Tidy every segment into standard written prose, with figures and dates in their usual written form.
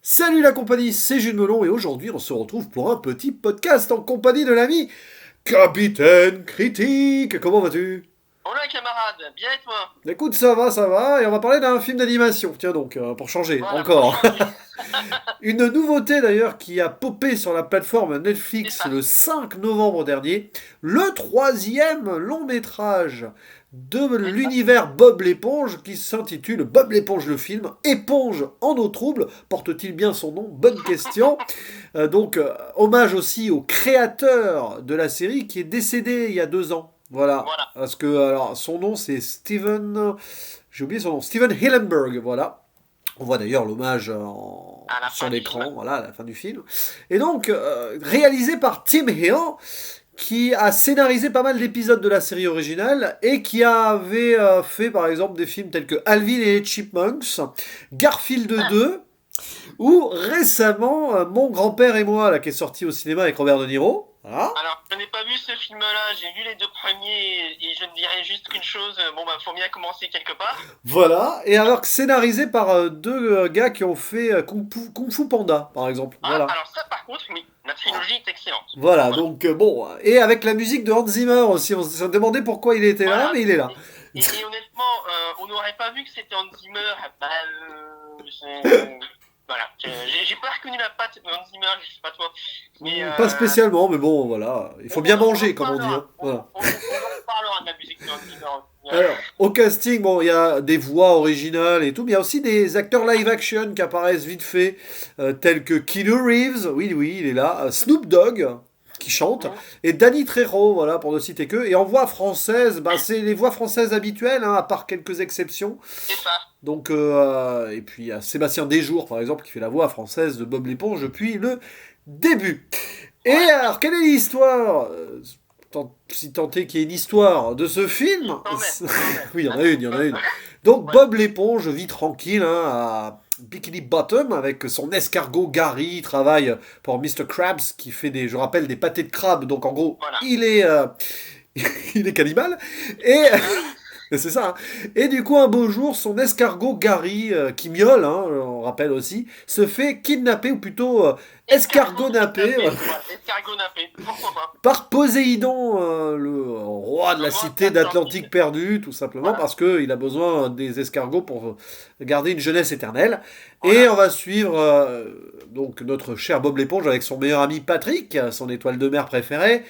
Salut la compagnie, c'est Jules Melon et aujourd'hui on se retrouve pour un petit podcast en compagnie de l'ami Capitaine Critique. Comment vas-tu? Hola camarade, bien et toi? Écoute, ça va, et on va parler d'un film d'animation, tiens donc, pour changer, Voilà, pour encore. changer. Une nouveauté d'ailleurs qui a popé sur la plateforme C'est Netflix ça. le 5 novembre dernier, le troisième long métrage de C'est ça. l'univers Bob l'éponge qui s'intitule Bob l'éponge le film, Éponge en eau trouble, porte-t-il bien son nom? Bonne question. Hommage aussi au créateur de la série qui est décédé il y a 2 ans. Voilà, Voilà. parce que alors, son nom c'est Steven, j'ai oublié son nom, Steven Hillenburg, voilà. On voit d'ailleurs l'hommage À la sur fin du film. l'écran, voilà, à la fin du film. Et donc, réalisé par Tim Hill, qui a scénarisé pas mal d'épisodes de la série originale et qui avait fait par exemple des films tels que Alvin et les Chipmunks, Garfield 2, ou récemment Mon grand-père et moi, là, qui est sorti au cinéma avec Robert De Niro. Voilà. Alors, je n'ai pas vu ce film-là, j'ai vu les deux premiers et je ne dirais juste qu'une chose, bon bah faut bien commencer quelque part. Voilà. Et alors scénarisé par deux gars qui ont fait Kung Fu Panda, par exemple. Ah, Voilà. alors ça par contre, oui, la trilogie est excellente. Voilà, Voilà. donc bon, et avec la musique de Hans Zimmer aussi, on se demandait pourquoi il était là, Voilà. mais il est là. Et honnêtement, on n'aurait pas vu que c'était Hans Zimmer, bah, voilà. J'ai pas reconnu la patte de Hans Zimmer, je sais pas toi. Mais Pas spécialement, mais bon, voilà, il faut bien on en manger, comme on dit, hein. reparlera. Voilà. On en reparlera de la musique de Hans Zimmer. Alors, au casting, bon, il y a des voix originales et tout, mais il y a aussi des acteurs live action qui apparaissent vite fait, tels que Keanu Reeves, oui, oui, il est là, Snoop Dogg, qui chante, Mhm. et Danny Trejo, voilà, pour ne citer que. Et en voix française, bah, c'est les voix françaises habituelles, hein, à part quelques exceptions. C'est ça. Donc, et puis il y a Sébastien Desjours, par exemple, qui fait la voix française de Bob l'éponge depuis le début. Et Ouais. alors, quelle est l'histoire si tant est qu'il y ait une histoire de ce film? Quand même, quand même. Oui, il y en a une, il y en a Attention. une. Donc, Ouais. Bob l'éponge vit tranquille, hein, à Bikini Bottom avec son escargot Gary. Il travaille pour Mr. Krabs qui fait des, je rappelle, des pâtés de crabe. Donc, en gros, Voilà. il est cannibale. Et C'est ça. c'est ça, hein. Et du coup, un beau jour, son escargot Gary, qui miaule, hein, on rappelle aussi, se fait kidnapper, ou plutôt Escargot escargot-napper, nappé. Voilà. Escargot nappé. Pourquoi pas? par Poséidon, le roi de Le la roi cité d'Atlantide. d'Atlantique perdue, tout simplement, Voilà. parce qu'il a besoin des escargots pour garder une jeunesse éternelle. Et Voilà. on va suivre donc notre cher Bob l'éponge avec son meilleur ami Patrick, son étoile de mer préférée,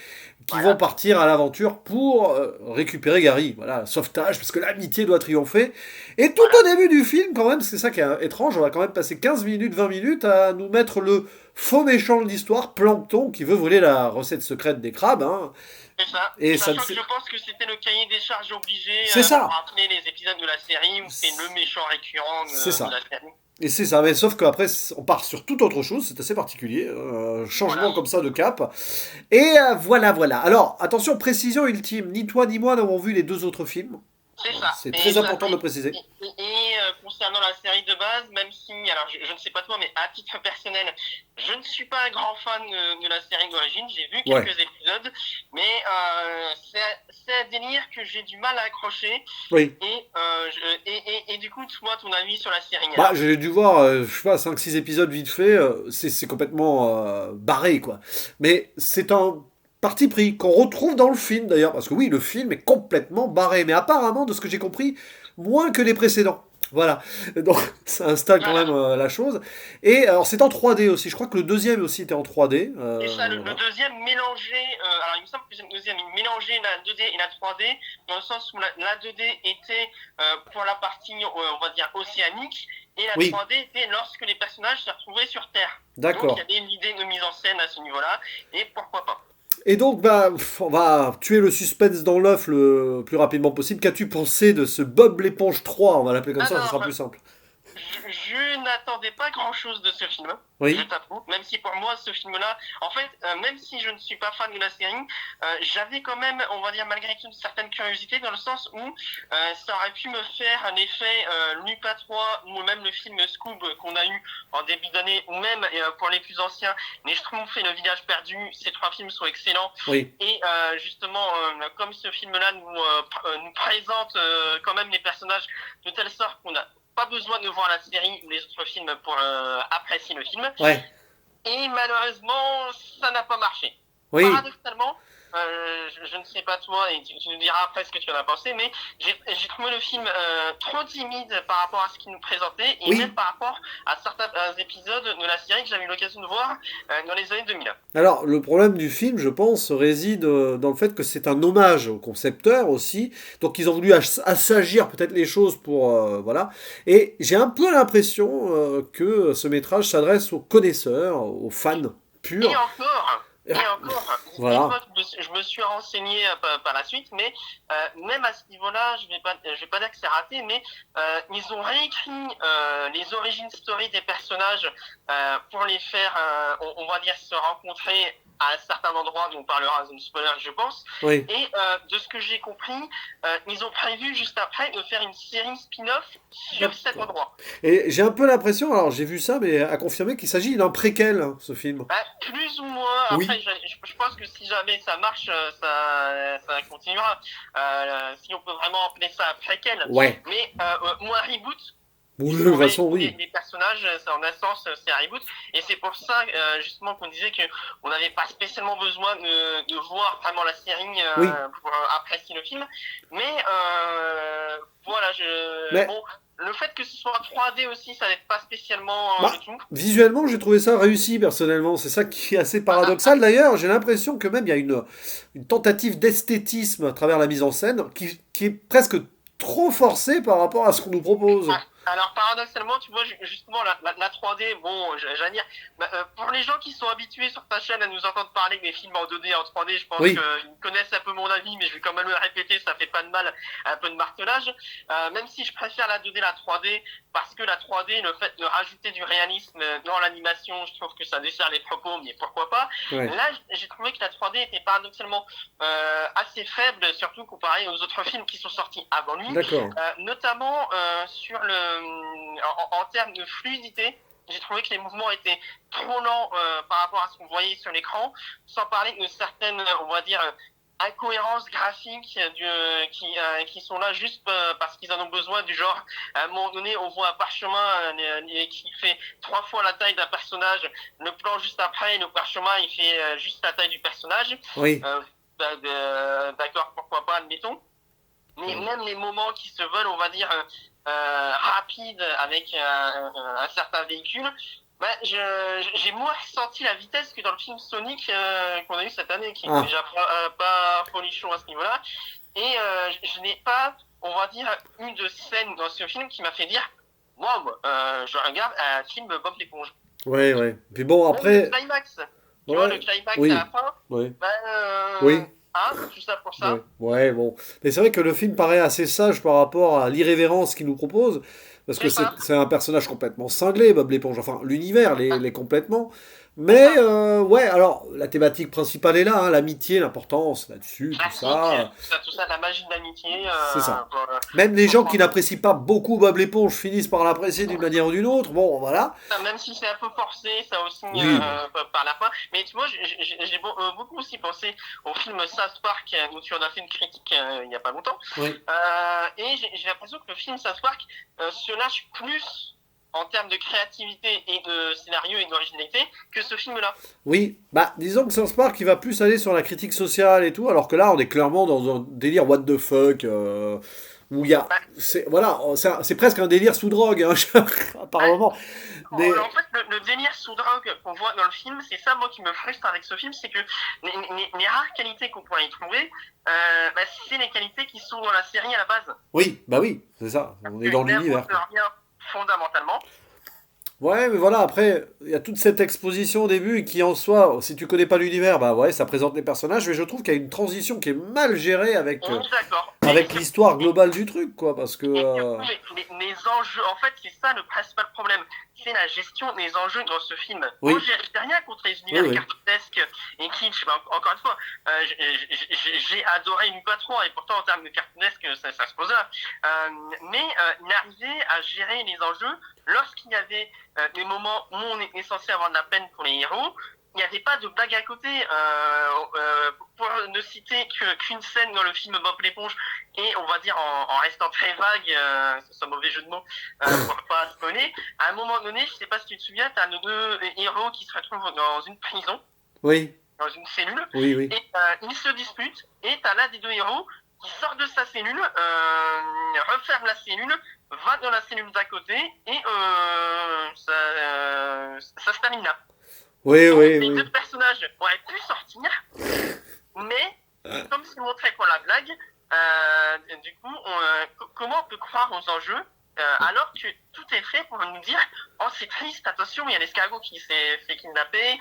qui vont Voilà. partir à l'aventure pour récupérer Gary. Voilà, sauvetage, parce que l'amitié doit triompher. Et tout au Voilà. début du film, quand même, c'est ça qui est étrange, on va quand même passer 15 minutes, 20 minutes à nous mettre le faux méchant de l'histoire, Plankton, qui veut voler la recette secrète des crabes. Hein. C'est ça. Et ça ne Sachant que sait... je pense que c'était le cahier des charges obligé C'est pour ça. rappeler les épisodes de la série où c'est le méchant récurrent C'est de ça. la série. Et c'est ça, mais sauf qu'après, on part sur toute autre chose, c'est assez particulier, changement Voilà. comme ça de cap. Et voilà, voilà. Alors, attention, précision ultime, ni toi ni moi n'avons vu les deux autres films. C'est ça. C'est très important de le préciser. Concernant la série de base, même si, alors je ne sais pas toi, mais à titre personnel, je ne suis pas un grand fan de la série d'origine. J'ai vu Ouais. quelques épisodes, mais c'est un délire que j'ai du mal à accrocher. Oui. Et du coup, toi, ton avis sur la série Bah, alors? j'ai dû voir, je sais pas, 5-6 épisodes vite fait, c'est complètement barré, quoi. Mais c'est un parti pris qu'on retrouve dans le film, d'ailleurs, parce que oui, le film est complètement barré, mais apparemment, de ce que j'ai compris, moins que les précédents. Voilà, donc ça installe quand Voilà. même la chose. Et alors c'est en 3D aussi, je crois que le deuxième aussi était en 3D. Et ça, le Voilà. deuxième mélangé, alors il me semble que c'est le deuxième, il mélangeait la 2D et la 3D, dans le sens où la 2D était pour la partie, on va dire, océanique, et la Oui, 3D était lorsque les personnages se retrouvaient sur Terre. Donc il y d'accord. avait une idée de mise en scène à ce niveau-là, et pourquoi pas. Et donc, bah, on va tuer le suspense dans l'œuf le plus rapidement possible. Qu'as-tu pensé de ce Bob l'éponge 3? On va l'appeler comme ça Alors, sera plus simple. je n'attendais pas grand-chose de ce film, je Oui, t'avoue, même si pour moi ce film-là, en fait, même si je ne suis pas fan de la série, j'avais quand même, on va dire malgré tout, une certaine curiosité dans le sens où ça aurait pu me faire un effet Lupa 3 ou même le film Scoob qu'on a eu en début d'année, ou même pour les plus anciens, Les Schtroumpfs et Le Village Perdu. Ces trois films sont excellents oui. et justement, comme ce film-là nous présente quand même les personnages de telle sorte qu'on a pas besoin de voir la série ou les autres films pour apprécier le film. Ouais. Et malheureusement, ça n'a pas marché. Oui. Paradoxalement, je ne sais pas toi, et tu nous diras après ce que tu en as pensé, mais j'ai trouvé le film trop timide par rapport à ce qu'il nous présentait, et Oui. même par rapport à certains épisodes de la série que j'avais eu l'occasion de voir dans les années 2000. Alors, le problème du film, je pense, réside dans le fait que c'est un hommage au concepteur aussi. Donc, ils ont voulu assagir peut-être les choses pour... voilà. Et j'ai un peu l'impression que ce métrage s'adresse aux connaisseurs, aux fans Et purs. encore, Voilà. je me suis renseigné par la suite, mais même à ce niveau-là, je vais pas dire que c'est raté, mais ils ont réécrit les origin story des personnages pour les faire, on va dire, se rencontrer à un certain endroit dont on parlera dans une spoiler, je pense. Oui. Et de ce que j'ai compris, ils ont prévu juste après de faire une série spin-off sur cet endroit. Et j'ai un peu l'impression, alors j'ai vu ça, mais à confirmer qu'il s'agit d'un préquel, hein, ce film. Plus ou moins. Oui. Après, je pense que si jamais ça marche, ça continuera. Si on peut vraiment appeler ça un préquel. Ouais. Mais moi, reboot. Oui, de toute façon, oui. Les personnages, en un sens, c'est un reboot. Et c'est pour ça, justement, qu'on disait qu'on n'avait pas spécialement besoin de voir vraiment la série Oui. pour apprécier le film. Mais voilà, bon, le fait que ce soit 3D aussi, ça n'aide pas spécialement le tout. Visuellement, j'ai trouvé ça réussi personnellement. C'est ça qui est assez paradoxal d'ailleurs. J'ai l'impression que même il y a une tentative d'esthétisme à travers la mise en scène qui est presque trop forcée par rapport à ce qu'on nous propose. Alors paradoxalement, tu vois, justement, la 3D, bon, j'allais dire, pour les gens qui sont habitués sur ta chaîne à nous entendre parler des films en 2D, en 3D, je pense qu'ils connaissent un peu mon avis, mais je vais quand même le répéter, ça fait pas de mal, un peu de martelage. Même si je préfère la 2D, la 3D, parce que la 3D, le fait de rajouter du réalisme dans l'animation, je trouve que ça dessert les propos, mais pourquoi pas. Ouais. Là, j'ai trouvé que la 3D était paradoxalement assez faible, surtout comparé aux autres films qui sont sortis avant lui. D'accord. Notamment sur en termes de fluidité, j'ai trouvé que les mouvements étaient trop lents par rapport à ce qu'on voyait sur l'écran, sans parler de certaines, on va dire, incohérences graphiques qui sont là juste parce qu'ils en ont besoin, du genre, à un moment donné, on voit un parchemin qui fait 3 fois la taille d'un personnage, le plan juste après, le parchemin, il fait juste la taille du personnage. Oui. D'accord, pourquoi pas, admettons. Mais même les moments qui se veulent, on va dire, rapides avec un certain véhicule, j'ai moins ressenti la vitesse que dans le film Sonic qu'on a eu cette année, qui est déjà pas folichon à ce niveau-là. Et je n'ai pas, on va dire, une de scène dans ce film qui m'a fait dire, wow, je regarde un film Bob l'éponge. Ouais, ouais. Puis bon, après... Le climax. Tu vois, le climax à la fin. Oui. Oui. Tout ça pour ça. Ouais, bon. Mais c'est vrai que le film paraît assez sage par rapport à l'irrévérence qu'il nous propose. Parce que c'est un personnage complètement cinglé, Bob l'éponge. Enfin, l'univers l'est complètement. Mais, ouais, alors, la thématique principale est là, hein, l'amitié, l'importance, là-dessus, tout ça. Tout ça, la magie de l'amitié. C'est ça. Même les gens qui n'apprécient pas beaucoup Bob l'éponge finissent par l'apprécier d'une manière ou d'une autre. Bon, voilà. Même si c'est un peu forcé, ça aussi, par la fin. Mais tu vois, j'ai beaucoup aussi pensé au film South Park, où tu en as fait une critique il n'y a pas longtemps. Oui. Et j'ai l'impression que le film South Park se lâche plus en termes de créativité et de scénario et d'originalité que ce film-là. Oui, bah disons que South Park il va plus aller sur la critique sociale et tout, alors que là on est clairement dans un délire what the fuck, où il y a... C'est presque un délire sous drogue, hein, apparemment. En fait, le délire sous drogue qu'on voit dans le film, c'est ça, moi, qui me frustre avec ce film, c'est que les rares qualités qu'on pourrait y trouver, c'est les qualités qui sont dans la série à la base. Oui, bah oui, c'est ça, on est dans l'univers. Fondamentalement. Ouais, mais voilà, après, il y a toute cette exposition au début qui en soi, si tu connais pas l'univers, bah ouais, ça présente les personnages, mais je trouve qu'il y a une transition qui est mal gérée avec l'histoire globale du truc, quoi, parce que... Et du coup, les enjeux, en fait, c'est ça le principal problème, c'est la gestion des enjeux dans ce film. Oui. Moi, j'ai rien contre les univers cartoonesques et kitsch, encore une fois, j'ai adoré Lupin 3, et pourtant, en termes de cartoonesque, ça se pose là. Mais il arrivait à gérer les enjeux lorsqu'il y avait des moments où on est censé avoir de la peine pour les héros, il n'y avait pas de blague à côté. Pour ne citer qu'une scène dans le film Bob l'éponge, et on va dire en restant très vague, c'est un mauvais jeu de mots, pour pas spoiler, à un moment donné, je sais pas si tu te souviens, t'as nos deux héros qui se retrouvent dans une prison, Oui, dans une cellule, oui, oui. et ils se disputent, et t'as l'un des deux héros qui sort de sa cellule, referme la cellule, va dans la cellule d'à côté, et ça se termine là. Oui, Donc, oui, les oui. deux personnages auraient pu sortir, mais comme c'est montré pour la blague, du coup, comment on peut croire aux enjeux alors que tout est fait pour nous dire oh c'est triste, attention, il y a l'escargot qui s'est fait kidnapper,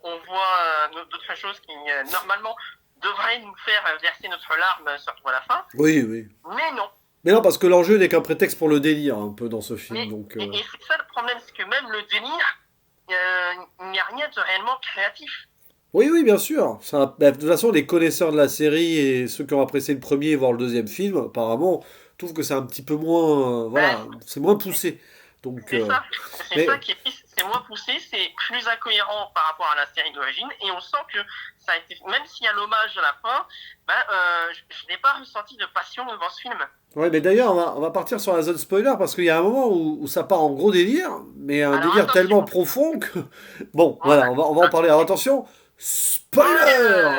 on voit d'autres choses qui normalement devraient nous faire verser notre larme surtout à la fin, Oui, oui. mais non. Mais non, parce que l'enjeu n'est qu'un prétexte pour le délire, un peu, dans ce film, Mais, donc... et c'est ça le problème, c'est que même le délire, il n'y a rien de réellement créatif. Oui, oui, bien sûr. Ça, bah, de toute façon, les connaisseurs de la série et ceux qui ont apprécié le premier, voire le deuxième film, apparemment, trouvent que c'est un petit peu moins... voilà, Ben, c'est moins poussé. Donc, c'est ça. C'est ça mais qui est triste. C'est moins poussé, c'est plus incohérent par rapport à la série d'origine, et on sent que ça a été, même s'il y a l'hommage à la fin, ben, je n'ai pas ressenti de passion devant ce film. ouais, mais d'ailleurs, on va partir sur la zone spoiler parce qu'il y a un moment où ça part en gros délire, mais un Alors délire tellement attention, profond que. Bon, voilà, voilà. on va en parler. Alors attention, spoiler!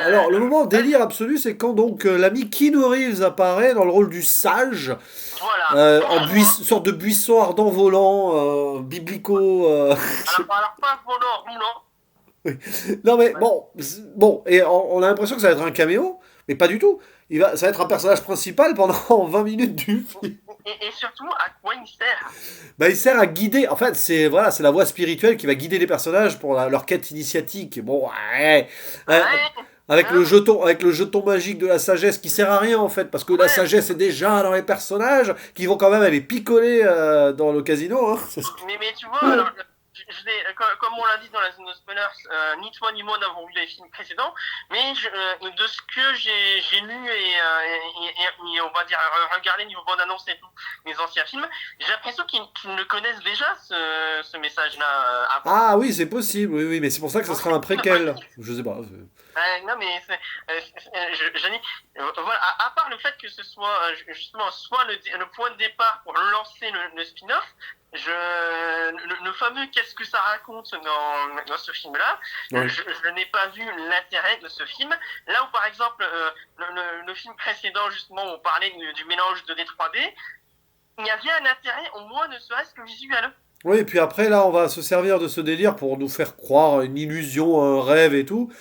Alors, le moment délire absolu, c'est quand donc l'ami Keanu Reeves apparaît dans le rôle du sage, Voilà. en sorte de buisson ardent volant, biblico. Alors pas volant, roulant. Non mais bon, bon, et on a l'impression que ça va être un caméo, mais pas du tout. Ça va être un personnage principal pendant 20 minutes du film. Et surtout, à quoi il sert? Bah, il sert à guider. En fait, c'est voilà, c'est la voix spirituelle qui va guider les personnages pour leur quête initiatique. Bon, ouais, euh, Ouais, hein, avec le jeton magique de la sagesse qui sert à rien en fait, parce que la ouais. sagesse est déjà dans les personnages qui vont quand même aller picoler dans le casino. Hein. Mais tu vois, alors, comme on l'a dit dans la zone de spoilers, ni toi ni moi n'avons vu les films précédents, mais de ce que j'ai lu et on va dire regardé niveau bande-annonce et tout, les anciens films, j'ai l'impression qu'ils le connaissent déjà, ce message-là, avant. Ah oui, c'est possible. Oui, oui, mais c'est pour ça que ce Donc sera c'est un une bonne préquel. piste. Je sais pas. Non mais Jenny, voilà, à part le fait que ce soit justement soit le point de départ pour lancer le spin-off, le fameux qu'est-ce que ça raconte dans ce film-là, Ouais. je n'ai pas vu l'intérêt de ce film. Là où par exemple le film précédent justement où on parlait du mélange de D3D, il y avait un intérêt au moins ne serait-ce que visuel. Oui, et puis après, là, on va se servir de ce délire pour nous faire croire à une illusion, un rêve et tout.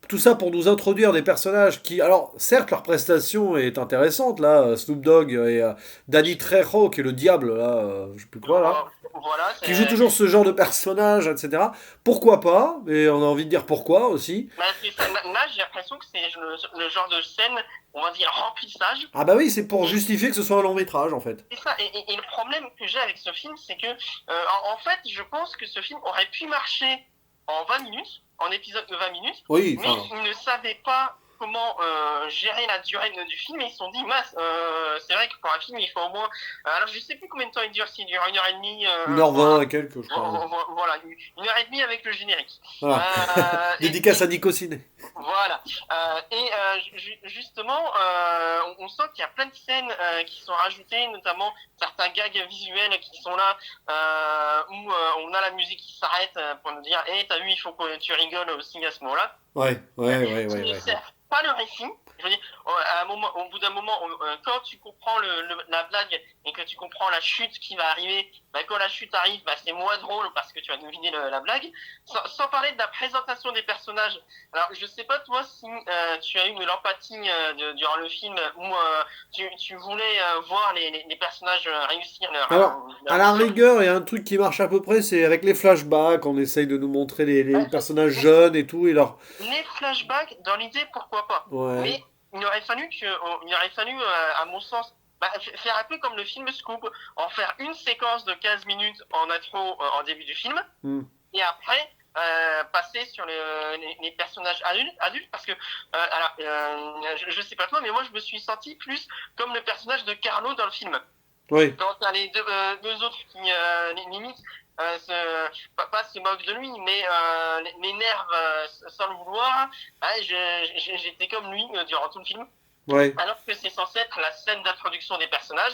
Tout ça pour nous introduire des personnages qui, alors, certes, leur prestation est intéressante, là, Snoop Dogg et Danny Trejo, qui est le diable, là, je sais plus quoi, là, Voilà, qui joue toujours ce genre de personnage, etc. Pourquoi pas? Et on a envie de dire pourquoi aussi. bah, là j'ai l'impression que c'est le genre de scène, on va dire remplissage. Ah bah oui, c'est pour justifier que ce soit un long métrage, en fait. C'est ça, et le problème que j'ai avec ce film, c'est que, en fait, je pense que ce film aurait pu marcher en 20 minutes, en épisode de 20 minutes, Oui, mais enfin, ils ne savaient pas comment gérer la durée du film, et ils se sont dit, mince, c'est vrai que pour un film, il faut au moins... alors, je sais plus combien de temps il dure, s'il dure 1h30... 1h20 et quelques, je crois. voilà, 1h30 avec le générique. Voilà. Et, Dédicace à Nico Ciné. voilà. Justement, on sent qu'il y a plein de scènes qui sont rajoutées, notamment certains gags visuels qui sont là, où on a la musique qui s'arrête pour nous dire «Eh, t'as vu, il faut que tu rigoles aussi à ce moment-là». Ouais, ouais, ouais, Qui ouais, ne ouais. sert pas le récit. Je veux dire, à un moment, au bout d'un moment, quand tu comprends la blague et que tu comprends la chute qui va arriver, bah, quand la chute arrive, bah, c'est moins drôle parce que tu vas deviner la blague. Sans parler de la présentation des personnages. Alors, je sais pas toi si tu as eu de l'empathie durant le film où tu voulais voir les personnages réussir Alors, leur à la mission. rigueur, il y a un truc qui marche à peu près, c'est avec les flashbacks, on essaye de nous montrer les personnages jeunes et tout, et leur... Les flashbacks, dans l'idée, pourquoi pas. Ouais, Mais il aurait fallu, à mon sens, bah, faire un peu comme le film Scoop, en faire une séquence de 15 minutes en intro, en début du film, hmm, et après passer sur les personnages adultes, parce que, je sais pas toi, mais moi je me suis senti plus comme le personnage de Carlo dans le film. ouais, Quand t'as les deux autres qui limite pas se moque de lui, mais m'énerve sans le vouloir. Ouais, j'étais comme lui durant tout le film. Ouais. Alors que c'est censé être la scène d'introduction des personnages.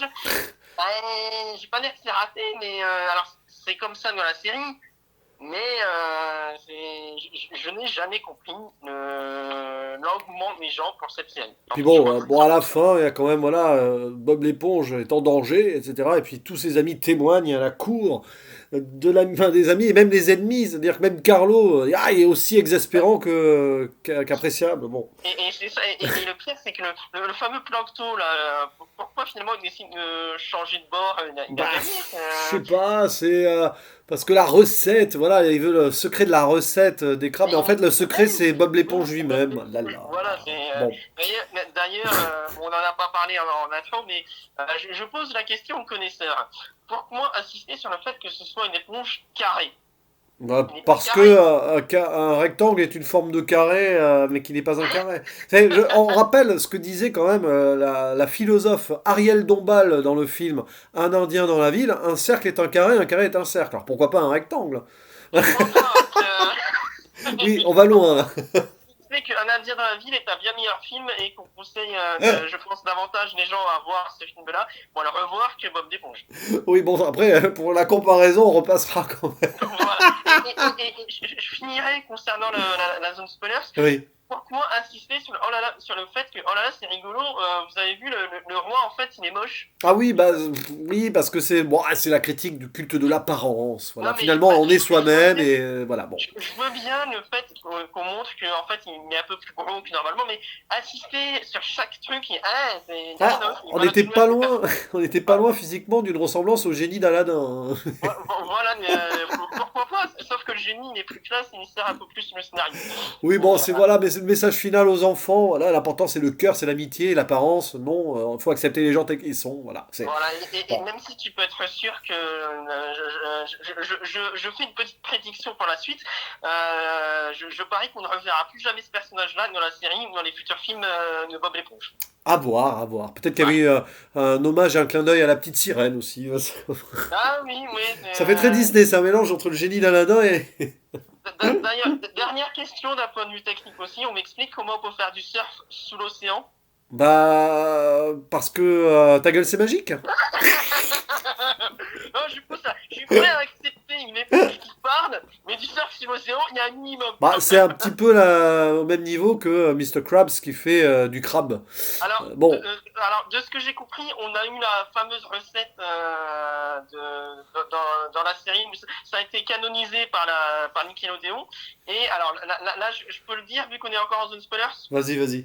J'ai pas dire que c'est raté, mais alors c'est comme ça dans la série. Mais je n'ai jamais compris l'engouement des gens pour cette série. Puis Donc, je bon, pense que bon, à la fin, il y a quand même, voilà, Bob l'éponge est en danger, etc. Et puis tous ses amis témoignent à la cour enfin, des amis et même des ennemis. C'est-à-dire que même Carlo, il est aussi exaspérant qu'appréciable. Bon. et le pire, c'est que le fameux Plancto, là, pourquoi finalement il décide de changer de bord? Il a Bah, gagné. je sais pas, c'est parce que la recette, voilà, il veut le secret de la recette des crabes, mais en fait, le secret, c'est Bob l'éponge lui-même. Là, là. Voilà, c'est. Bon. D'ailleurs, on n'en a pas parlé en intro, mais je pose la question aux connaisseurs. Pourquoi insister sur le fait que ce soit une éponge carrée? Bah, Une éponge parce que carrée. un rectangle est une forme de carré, mais qui n'est pas un carré. On rappelle ce que disait quand même la philosophe Ariel Dombal dans le film Un Indien dans la ville, un cercle est un carré est un cercle. Alors pourquoi pas un rectangle? Pourquoi pas? Oui, on va loin là. C'est qu'un Indien dans la ville est un bien meilleur film et qu'on conseille, je pense, davantage les gens à voir ce film-là ou à le revoir que Bob l'éponge. Oui, bon, après, pour la comparaison, on repassera quand même. Voilà. Et je finirai concernant la zone spoilers. Oui. Pourquoi insister sur le, oh là là, sur le fait que oh là là c'est rigolo, vous avez vu le roi en fait il est moche. Ah oui, bah oui, parce que c'est bon, c'est la critique du culte de l'apparence. Voilà, Non mais finalement, on est je veux soi-même bien, et voilà, bon. je veux bien le fait qu'on montre qu'en fait il est un peu plus gros que normalement, mais assister sur chaque truc et c'est Ah, il on va n'était continuer pas à se faire. loin, on n'était pas loin physiquement d'une ressemblance au génie d'Aladin. Hein. Voilà, mais, pourquoi pas, sauf que le génie il est plus classe et il sert un peu plus le scénario. Oui, bon, c'est Voilà. voilà, mais c'est le message final aux enfants. Voilà, l'important c'est le cœur, c'est l'amitié, l'apparence. Non, il faut accepter les gens tels qu'ils sont. Voilà, c'est Voilà, et bon. même si tu peux être sûr que je fais une petite prédiction pour la suite, je parie qu'on ne reverra plus jamais ce personnage-là dans la série ou dans les futurs films de Bob l'éponge. À voir, à voir. Peut-être qu'il y Ouais. avait eu un hommage, un clin d'œil à la petite sirène aussi. Ah oui, oui. Ça fait très Disney, c'est un mélange entre le génie d'Aladin et. D'ailleurs, dernière question d'un point de vue technique aussi, on m'explique comment on peut faire du surf sous l'océan. Bah, parce que ta gueule c'est magique. Non, je suis prêt à accepter une éponge qui parle, mais du surf sur l'océan, il y a un minimum. Bah, c'est un petit peu au même niveau que Mr. Krabs qui fait du crabe. Bon, Alors, de ce que j'ai compris, on a eu la fameuse recette dans la série. Ça a été canonisé par Nickelodeon. Et alors, là, je peux le dire, vu qu'on est encore en zone spoilers, vas-y, vas-y.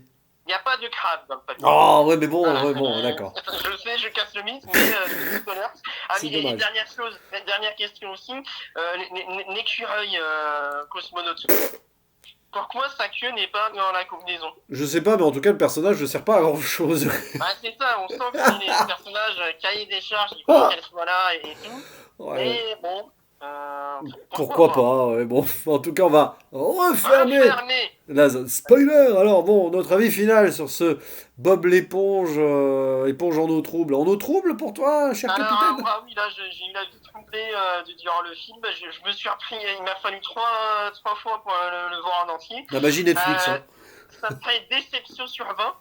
il n'y a pas de crabe dans le papier. Oh, ouais, mais bon, Voilà. ouais, bon, d'accord. Je sais, je casse le mythe, mais c'est spoilers. Ah C'est oui, et dommage. dernière question aussi, l'écureuil cosmonaute. Pourquoi sa queue n'est pas dans la combinaison? Je sais pas, mais en tout cas, le personnage ne sert pas à grand chose. Bah, c'est ça, on sent que c'est les personnages cahier des charges, il faut qu'elle soit là et tout. Ouais, Mais bon, pourquoi pourquoi pas? pas, ouais, bon, en tout cas, on va refermer Refermé. la zone spoiler. Alors, bon, notre avis final sur ce Bob l'éponge, éponge en eau trouble. En eau trouble pour toi, cher Alors, capitaine? oui, là, j'ai eu la vie troublée durant le film. Je me suis repris, il m'a fallu trois fois pour le voir en entier. La magie Netflix, Euh, hein. Ça ferait déception sur 20.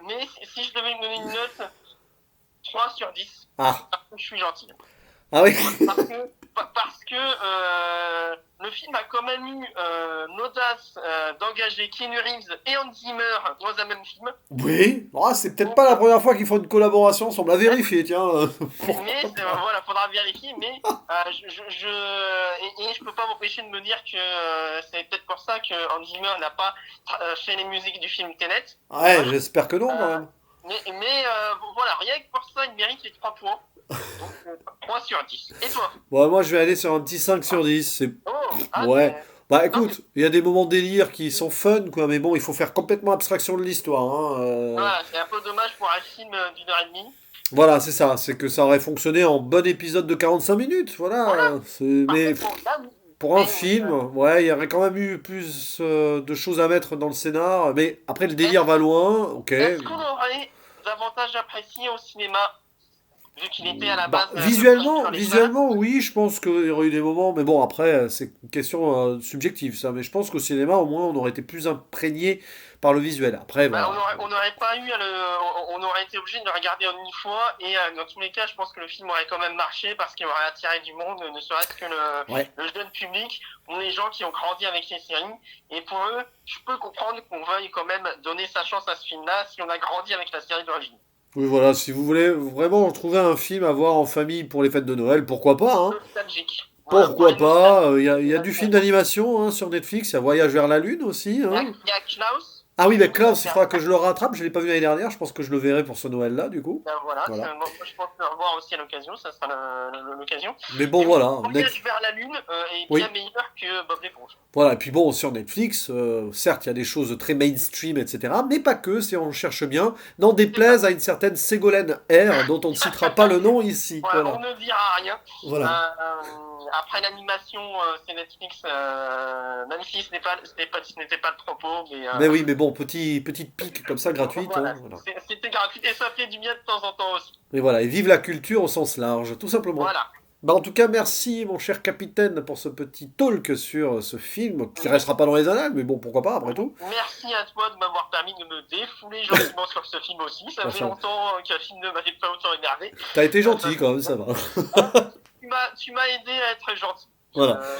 Mais si je devais me donner une note, 3 sur 10. Ah, Je suis gentil. ah oui. Parce que le film a quand même eu l'audace d'engager Keanu Reeves et Hans Zimmer dans un même film. Oui, ah, c'est peut-être Donc, pas la première fois qu'ils font une collaboration, on semble la vérifier, tiens. mais voilà, faudra vérifier. Mais et je peux pas m'empêcher de me dire que c'est peut-être pour ça que Hans Zimmer n'a pas fait les musiques du film Tenet. Ouais, Voilà. j'espère que non, quand même. Mais voilà, rien que pour ça, il mérite les 3 points. Donc 3 sur 10. Et toi? Bon, moi, je vais aller sur un petit 5 sur 10. Oh, Ouais. Bah non, écoute, il y a des moments délire qui sont fun, quoi, mais bon, il faut faire complètement abstraction de l'histoire. Hein, voilà, c'est un peu dommage pour un film d'une heure et demie. Voilà, c'est ça, c'est que ça aurait fonctionné en bon épisode de 45 minutes, Voilà, voilà. Mais parfaitement. Là, oui. pour un Mais film, ouais, il y aurait quand même eu plus de choses à mettre dans le scénar, mais après le délire est-ce va loin, ok. est-ce qu'on aurait davantage apprécié au cinéma vu qu'il était à la base Visuellement, sur les images. visuellement, oui, je pense qu'il y aurait eu des moments, mais bon, après, c'est une question subjective, ça. Mais je pense qu'au cinéma, au moins, on aurait été plus imprégné par le visuel. Après, Bah, voilà. on n'aurait pas eu on aurait été obligé de le regarder en une fois et dans tous les cas, je pense que le film aurait quand même marché parce qu'il aurait attiré du monde, ne serait-ce que Ouais. le jeune public ou les gens qui ont grandi avec les séries. Et pour eux, je peux comprendre qu'on veuille quand même donner sa chance à ce film-là si on a grandi avec la série d'origine. Oui, voilà, si vous voulez vraiment trouver un film à voir en famille pour les fêtes de Noël, pourquoi pas, hein? Nostalgique. Voilà, pour Pourquoi les nostalgiques. pas? Il y a du film d'animation hein, sur Netflix, il y a Voyage vers la Lune aussi, hein. Il y a Klaus. Ah oui, Si mais vous avez Klaus, il faudra que regardé. je le rattrape, je l'ai pas vu l'année dernière, je pense que je le verrai pour ce Noël-là, du coup. Ben voilà, Voilà. moi, je pense le revoir aussi à l'occasion, ça sera l'occasion. Mais bon, Et oui, voilà. Voyage vers la Lune est bien Oui. meilleur que Bob l'éponge. Voilà, et puis bon, sur Netflix, certes, il y a des choses très mainstream, etc., mais pas que, si on cherche bien, n'en C'est ça. déplaise à une certaine Ségolène R, dont on ne citera pas le nom ici. Voilà, on Voilà. ne dira rien. Voilà. Après l'animation, c'est Netflix, même si ce n'était pas le propos, mais Mais oui, mais bon, petite pique comme ça, gratuite, hein, voilà, voilà. c'était gratuit et ça fait du bien de temps en temps aussi. Et voilà, et vive la culture au sens large, tout simplement. Voilà. Bah, en tout cas, merci, mon cher capitaine, pour ce petit talk sur ce film, qui restera pas dans les annales, mais bon, pourquoi pas, après tout. Merci à toi de m'avoir permis de me défouler gentiment sur ce film aussi. Ça fait Enfin, longtemps qu'un film ne m'avait pas autant énervé. t'as été gentil quand même, ça va. Tu m'as aidé à être gentil. Voilà. Euh,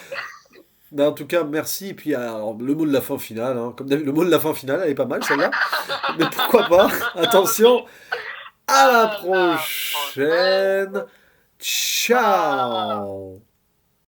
Bah, en tout cas, merci. Et puis, alors, le mot de la fin finale, hein, comme d'habitude, le mot de la fin finale, elle est pas mal, celle-là. Mais pourquoi pas? Attention, à la à la prochaine. prochaine. Ciao.